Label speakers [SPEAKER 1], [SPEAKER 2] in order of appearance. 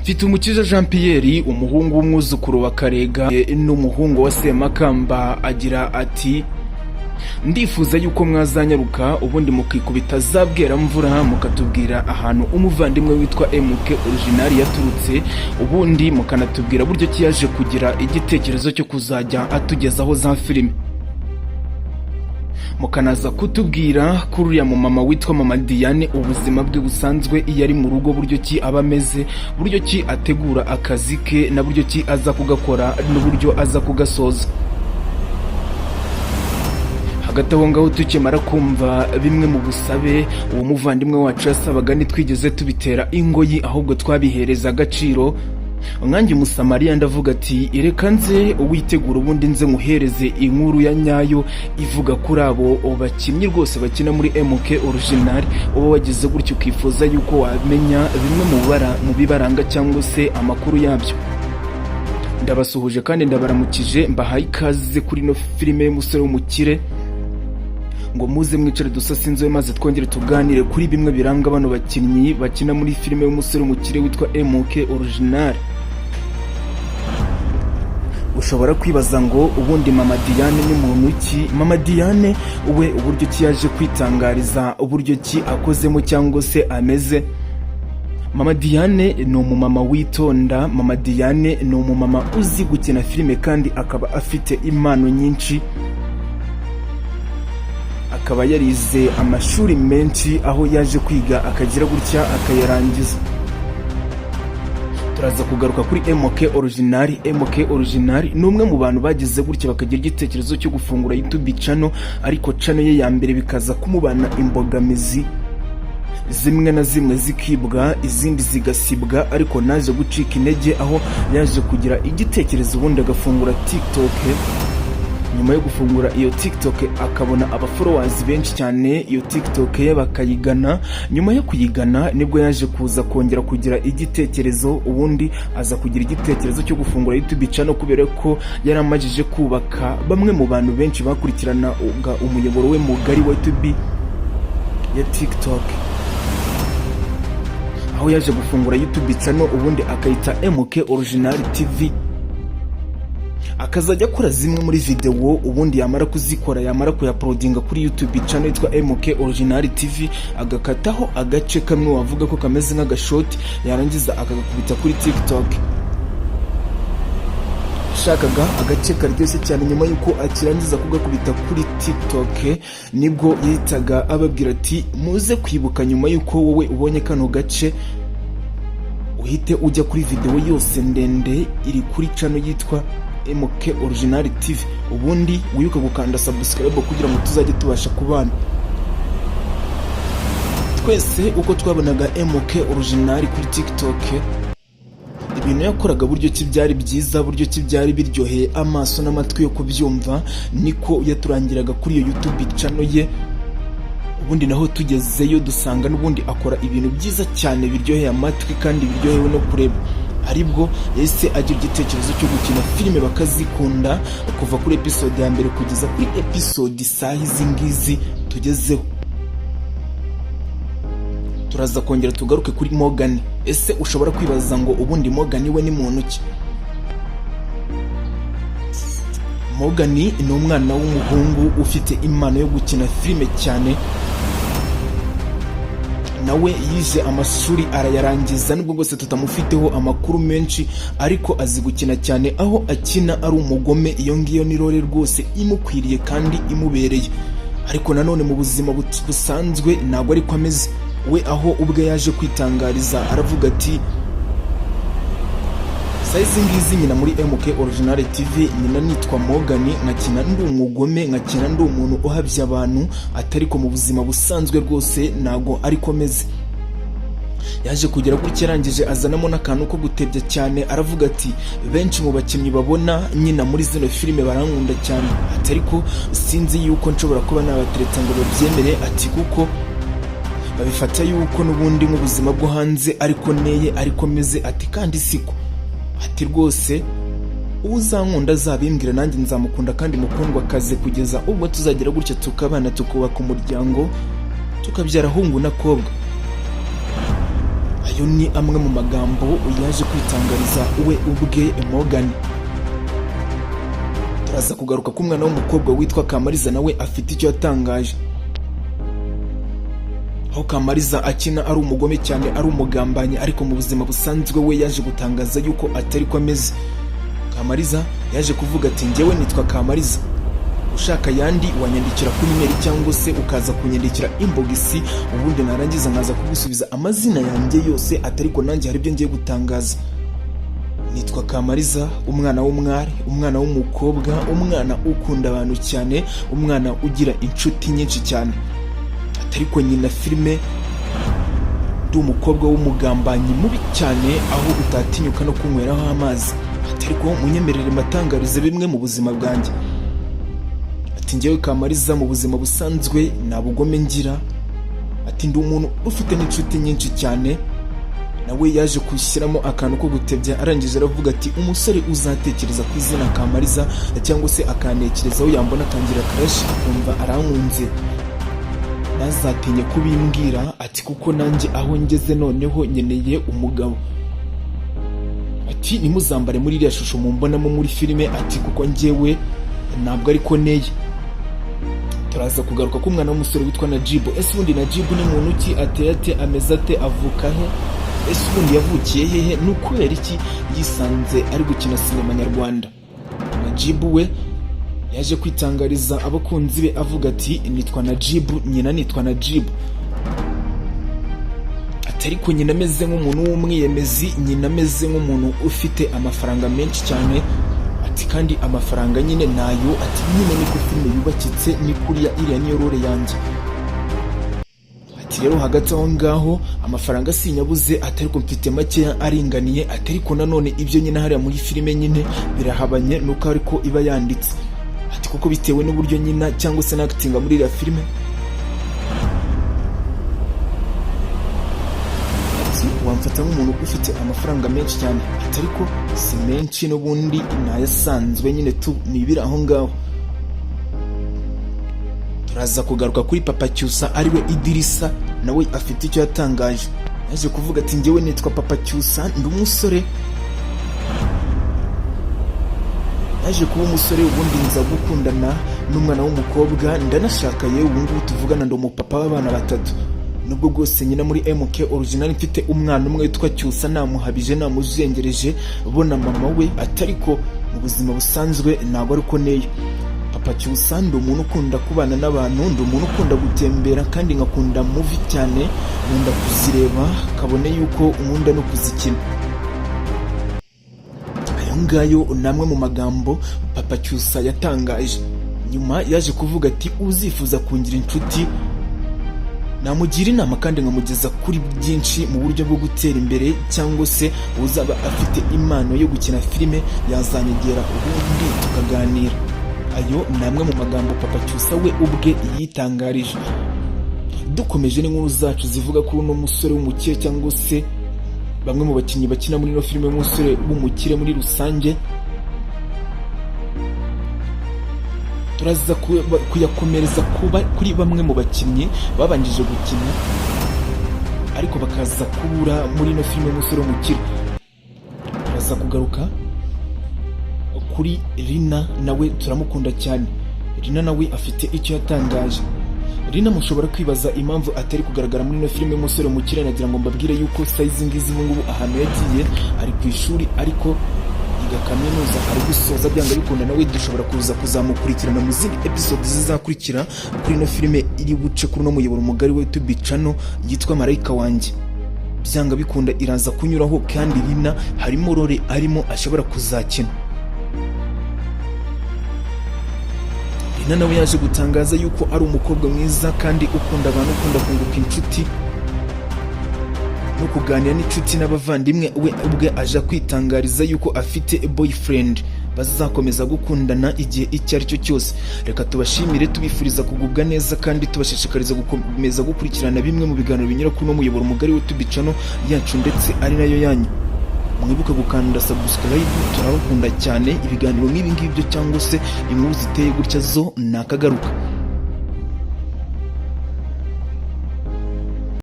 [SPEAKER 1] Mfitumukiza Jean Pierre, umuhungu w'umwuzukuru wa Karega n'umuhungu wa Semakamba, agira ati: ndifuza yuko mwazanyaruka ubundi mukikubita za Bweramvura mukatubwira ahantu umuvandimwe witwa MK Original yaturutse, ubundi mukanatubwira buryo ki yaje kugira igitekerezo cyo kuzajya atugezaho za filime, mukanaza kutubwira kuri uriya mumama witwa Mama Diane ubuzima bwe busanzwe iyo ari mu rugo, buryo ki aba ameze, buryo ki ategura akazi ke, na buryo ki aza kugakora n'uburyo aza kugasoza. Hagati aho ngaho tukimara kumva bimwe mu busabe uwo muvandimwe wacu yasabaga, ntitwigeze tubitera ingoyi ahubwo twabihereza agaciro. Nkanjye Musamariya ndavuga ati: reka nze uwitegura ubundi nze muhereze inkuru ya nyayo ivuga kuri abo bakinnyi rwose bakina muri MK Original, uba wagize gutyo ukifuza yuko wamenya bimwe mu bibaranga cyangwa se amakuru yabyo. Ndabasuhuje kandi ndabaramukije, mbahaye ikaze kuri no filime y'umusore w'umukire, ngo muze mwicare dusase inzobe maze twongere tuganire kuri bimwe biranga bano bakinnyi bakina muri filime y'umusore w'umukire witwa MK Original. Ushobora kwibaza ngo ubundi Mama Diane ni muntu ki? Mama Diane we uburyo ki yaje kwitangariza, uburyo ki akozemo cyangwa se ameze. Mama Diane ni umumama witonda, Mama Diane ni umumama uzi gukina filime kandi akaba afite impano nyinshi, akaba yarize amashuri menshi aho yaje kwiga akagira gutya akayarangiza. Turaza kugaruka kuri MK Original. MK Original ni umwe mu bantu bagize gutya bakagira igitekerezo cyo gufungura YouTube channel, ariko channel ye ya mbere bikaza kumubana imbogamizi, zimwe na zimwe zikibwa izindi zigasibwa, ariko naje gucika intege aho yaje kugira igitekerezo ubundi agafungura TikTok. Nyuma yo gufungura iyo TikTok akabona abafollowers benshi cyane, iyo TikTok ye bakayigana. Nyuma yo kuyigana nibwo yaje kuza kongera kugira igitekerezo, ubundi aza kugira igitekerezo cyo gufungura YouTube channel kubera ko yari amajije kubaka bamwe mu bantu benshi bakurikirana umuyoboro we mugari wa YouTube ya TikTok, aho yaje gufungura YouTube channel ubundi akayita MK Original TV, akazajya akora zimwe muri video, ubundi yamara kuzikora yamara kuyaploadinga kuri YouTube channel yitwa MK Original TV, agakataho agace kamwe wavuga ko kameze nk'agashoti, yarangiza akagakubita kuri TikTok. Shakaga agace karyoshye cyane, nyuma yuko akirangiza kugakubita kuri TikTok nibwo yitaga ababwira ati: muze kwibuka nyuma yuko wowe ubonye kano gace uhite ujya kuri video yose ndende iri kuri channel yitwa MK Original TV, ubundi wibuka gukanda subscribe kugira ngo tuzajye tubasha kubana twese uko twabonaga MK Original kuri TikTok. Ibintu yakoraga buryo ki byari byiza, buryo ki byari biryoheye amaso n'amatwi yo kubyumva, niko yaturangiraga kuri iyo YouTube channel ye. Ubundi naho tugezeyo dusanga n'ubundi akora ibintu byiza cyane biryoheye amatwi kandi biryohewe no kureba, aribwo yese agira igitekerezo cyo gukina filime bakazikunda, kuva kuri episode ya mbere kugeza kuri episode saha izi ngizi tugezeho. Turaza kongera tugaruke kuri Morgan. Ese ushobora kwibaza ngo ubundi Morgan we ni muntu ki? Morgan ni umwana w'umuhungu ufite impano yo gukina filime cyane, nawe yize amashuri arayarangiza, nubwo rwose tutamufiteho amakuru menshi, ariko azi gukina cyane, aho akina ari umugome. Iyo ngiyo ni role rwose imukwiriye kandi imubereye, ariko nanone mu buzima busanzwe ntabwo ariko ameze we, aho ubwe yaje kwitangariza aravuga ati: saizi ngizi nyina muri MK Original TV, nyina nitwa Morgan, nkakina ndi umugome, nkakina ndi umuntu uhabye abantu, atariko mu buzima busanzwe rwose ntago ariko ameze. Yaje kugera kuri cyarangije azanamo n'akantu ko gutebya cyane, aravuga ati: benshi mu bakinnyi babona nyina muri zino filime barankunda cyane, atariko sinzi yuko nshobora kuba nabatereta ngo babyemere, ati kuko babifata yuko n'ubundi mu buzima bwo hanze ariko neye ariko meze, ati kandi siko, ati rwose uzankunda azabimbwira nanjye nzamukunda kandi mukundwa akaze kugeza ubwo tuzagera gutya tukabana tukubaka umuryango tukabyara hungu na kobwa. ayo ni amwe mu magambo yaje kwitangariza we ubwe Morgan. Turaza kugaruka ku mwana w'umukobwa witwa Kamariza nawe afite icyo yatangaje, aho Kamariza akina ari umugome cyane, ari umugambanyi, ariko mu buzima busanzwe we yaje gutangaza yuko atari ko ameze. Kamariza yaje kuvuga ati njyewe nitwa Kamariza, ushaka yandi wanyandikira kuri email cyangwa se ukaza kunyandikira inbox, ubundi narangiza nkaza kugusubiza amazina yanjye yose, atariko nanjye hari ibyo ngiye gutangaza. Nitwa Kamariza, umwana w'umwari, umwana w'umukobwa, umwana ukunda abantu cyane, umwana ugira inshuti nyinshi cyane, atariko nyina filime, ndi umukobwa w'umugambanyi mubi cyane, aho utatinyuka no kunyweraho amazi, atariko munyemerere matangarize bimwe mu buzima bwanjye. Ati njyewe Kamariza mu buzima busanzwe nta bugome ngira, ati ndi umuntu ufite n'inshuti nyinshi cyane. Nawe yaje kushyiramo akantu ko gutebya, arangije aravuga ati umusore uzatekereza ku izina Kamariza cyangwa se akanekerezaho yambona atangira crush akumva arankunze, nazatinye kubimbwira, ati kuko nanjye aho ngeze noneho nyeneye umugabo. Ati nimuzambare muri iriya shusho mumbonamo muri filime, ati kuko njyewe ntabwo ariko neye. Turaza kugaruka ku mwana w'umusore witwa Najibu. Ese ubundi Najibu ni muntu ki, ateye ate, ameze ate, avuka he, ese ubundi yavukiye hehe, ni ukubera iki yisanze ari gukina sinema nyarwanda? Najibu we yaje kwitangariza abakunzi be avuga ati nitwa Najibu, nyina nitwa Najibu, atariko nyina ameze nk'umuntu w'umwiyemezi, nyina ameze nk'umuntu ufite amafaranga menshi cyane, ati kandi amafaranga nyine nayo, ati nyine niko filime yubakitse, ni kuriya iriya niyo role yanjye. Ati rero hagati aho ngaho amafaranga sinyabuze, atariko mfite makeya aringaniye, atariko nanone ibyo nyine hariya muri filime nyine birahabanye nuko ariko iba yanditse. Ati kuko bitewe n'uburyo nyina cyangwa se n'actinga muri iriya filime, wamfata nk'umuntu ufite amafaranga menshi cyane, atariko si menshi n'ubundi nayasanzwe nyine tu nibira aho ngaho. Turaza kugaruka kuri Papa Cyusa ariwe Idirisa, nawe afite icyo yatangaje. Yaje kuvuga ati njyewe nitwa Papa Cyusa, ndi umusore, yaje kuba umusore, ubundi nza gukundana n'umwana w'umukobwa, ndanashaka yewe ubu ngubu tuvugana ndi umupapa w'abana 3. Nubwo bwose nyina muri MK original mfite umwana umwe witwa Cyusa, namuhabije namuzengereje bona mama we, atariko mu buzima busanzwe ntabwo ariko neye. Papa Cyusa ndi umuntu ukunda kubana n'abantu, ndi umuntu ukunda gutembera kandi ngakunda movie cyane, nkunda kuzireba kabone yuko nkunda no kuzikina. Ayo ngayo namwe mu magambo Papa Cyusa yatangaje. Nyuma yaje kuvuga ati uzifuza kungira inshuti namugira inama kandi nkamugeza kuri byinshi mu buryo bwo gutera imbere, cyangwa se uzaba afite impano yo gukina filime yazanyegera ubundi tukaganira. Ayo namwe mu magambo Papa Cyusa we ubwe yitangarije. Dukomeje n'inkuru zacu zivuga kuri uno musore w'umukire cyangwa se bamwe mu bakinnyi bakina muri ino filime y'umusore w'umukire muri rusange, turaza kuyakomereza kuba kuri bamwe mu bakinnyi babanjije gukina ariko bakaza kubura muri ino filime y'umusore w'umukire. Turaza kugaruka kuri Rina, nawe turamukunda cyane. Rina nawe afite icyo yatangaje. Rina mushobora kwibaza impamvu atari kugaragara muri ino filime y'umusore w'umukire. Nagira ngo mbabwire yuko size ngizi ngubu ahantu yagiye ari ku ishuri, ariko yiga kaminuza, ari gusoza byanga bikunda, nawe dushobora kuzamukurikirana mu zindi episode zizakurikira kuri ino filime iri buce kuri no muyoboro mugari wa YouTube channel yitwa Marayika wanjye. Byanga bikunda iraza kunyuraho, kandi Rina harimo role arimo ashobora kuzakina. Rina nawe yaje gutangaza yuko ari umukobwa mwiza kandi ukunda abantu, ukunda kunguka inshuti no kuganira n'inshuti n'abavandimwe. We ubwe aje kwitangariza yuko afite boyfriend, bazakomeza gukundana igihe icyo ari cyo cyose. Reka tubashimire, tubifuriza kugubwa neza kandi tubashishikariza gukomeza gukurikirana bimwe mu biganiro binyura kuri no muyoboro mugari wa YouTube channel yacu ndetse ari nayo yanyu. Mwibuke gukanda subscribe, turabakunda cyane. Ibiganiro nk'ibi ngibyo cyangwa se inkuru ziteye gutya zo nakagaruka.